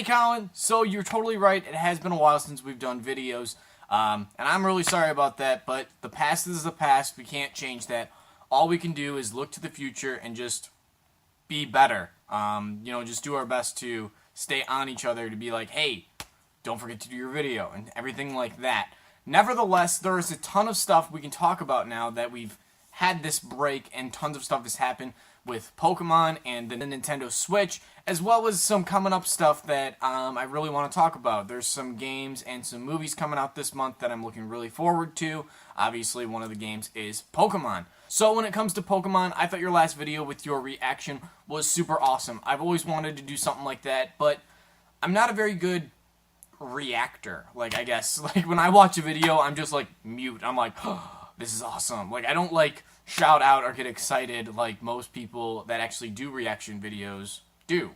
Hey Colin, so you're totally right, it has been a while since we've done videos, and I'm really sorry about that, but the past is the past, we can't change that. All we can do is look to the future and just be better, just do our best to stay on each other, to be like, hey, don't forget to do your video, and everything like that. Nevertheless, there is a ton of stuff we can talk about now that we've had this break, and tons of stuff has happened with Pokemon and the Nintendo Switch, as well as some coming up stuff that I really want to talk about. There's some games and some movies coming out this month that I'm looking really forward to. Obviously, one of the games is Pokemon. So when it comes to Pokemon, I thought your last video with your reaction was super awesome. I've always wanted to do something like that, but I'm not a very good reactor. I guess when I watch a video, I'm just mute. I'm like, oh, this is awesome. I don't shout out or get excited like most people that actually do reaction videos do.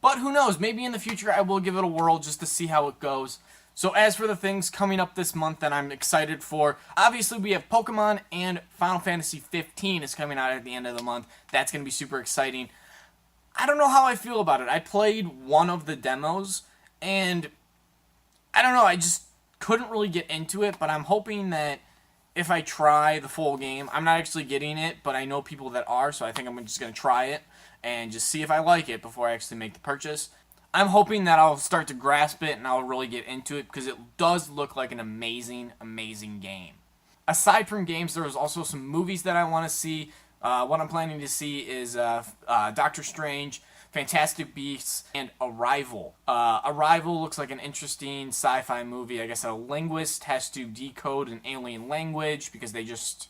But who knows, maybe in the future I will give it a whirl just to see how it goes. So as for the things coming up this month that I'm excited for, obviously we have Pokemon and Final Fantasy 15 is coming out at the end of the month. That's going to be super exciting. I don't know how I feel about it. I played one of the demos and I don't know, I just couldn't really get into it, but I'm hoping that if I try the full game, I'm not actually getting it, but I know people that are, so I think I'm just going to try it and just see if I like it before I actually make the purchase. I'm hoping that I'll start to grasp it and I'll really get into it because it does look like an amazing, amazing game. Aside from games, there's also some movies that I want to see. What I'm planning to see is Doctor Strange, Fantastic Beasts, and Arrival. Arrival looks like an interesting sci-fi movie. I guess a linguist has to decode an alien language because they just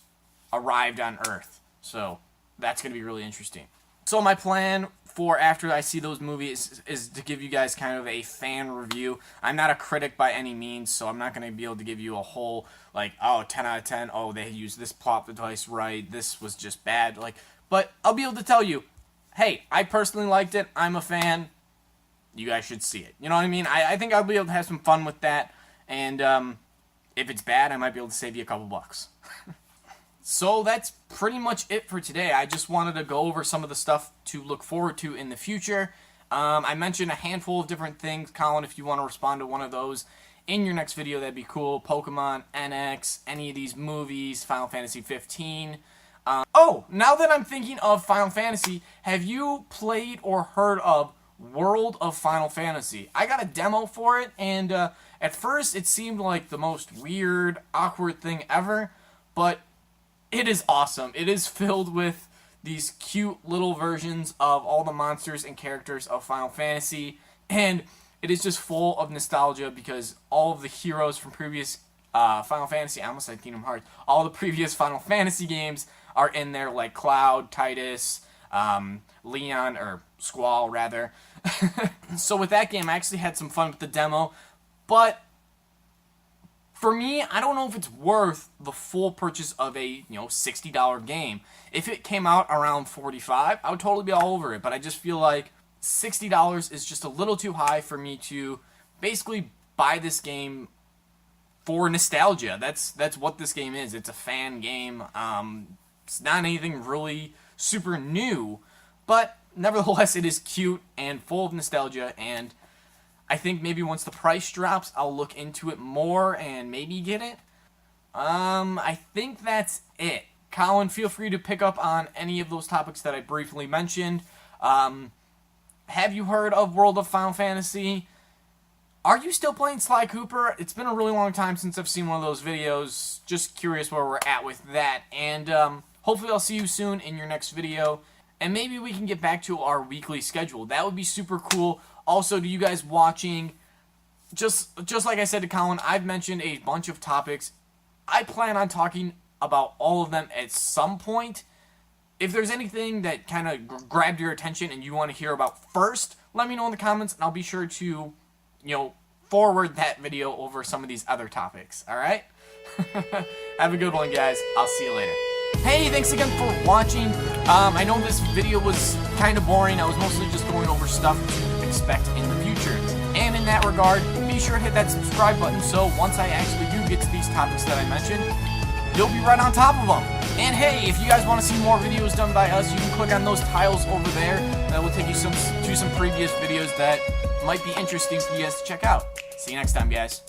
arrived on Earth. So that's going to be really interesting. So my plan for after I see those movies is to give you guys kind of a fan review. I'm not a critic by any means, so I'm not going to be able to give you a whole, 10 out of 10, oh, they used this plot device right, this was just bad. But I'll be able to tell you, hey, I personally liked it, I'm a fan, you guys should see it. You know what I mean? I think I'll be able to have some fun with that, and if it's bad, I might be able to save you a couple bucks. So that's pretty much it for today. I just wanted to go over some of the stuff to look forward to in the future. I mentioned a handful of different things. Colin, if you want to respond to one of those in your next video, that'd be cool. Pokemon, NX, any of these movies, Final Fantasy 15. Oh, now that I'm thinking of Final Fantasy, have you played or heard of World of Final Fantasy? I got a demo for it, and at first it seemed like the most weird, awkward thing ever, but it is awesome. It is filled with these cute little versions of all the monsters and characters of Final Fantasy, and it is just full of nostalgia because all of the heroes from previous Final Fantasy, I almost said Kingdom Hearts, all the previous Final Fantasy games are in there, like Cloud, Tidus, Leon, or Squall, rather. So with that game, I actually had some fun with the demo, but for me, I don't know if it's worth the full purchase of a, $60 game. If it came out around $45, I would totally be all over it, but I just feel like $60 is just a little too high for me to basically buy this game for nostalgia. That's what this game is. It's a fan game. It's not anything really super new, but nevertheless, it is cute and full of nostalgia, and I think maybe once the price drops, I'll look into it more and maybe get it. I think that's it. Colin, feel free to pick up on any of those topics that I briefly mentioned. Have you heard of World of Final Fantasy? Are you still playing Sly Cooper? It's been a really long time since I've seen one of those videos. Just curious where we're at with that. And hopefully I'll see you soon in your next video. And maybe we can get back to our weekly schedule. That would be super cool. Also, to you guys watching, just like I said to Colin, I've mentioned a bunch of topics. I plan on talking about all of them at some point. If there's anything that kind of grabbed your attention and you want to hear about first, let me know in the comments, and I'll be sure to, forward that video over some of these other topics. All right? Have a good one, guys. I'll see you later. Hey, thanks again for watching. I know this video was kind of boring. I was mostly just going over stuff to expect in the future. And in that regard, be sure to hit that subscribe button so once I actually do get to these topics that I mentioned, you'll be right on top of them. And hey, if you guys want to see more videos done by us, you can click on those tiles over there. That will take you to some previous videos that might be interesting for you guys to check out. See you next time, guys.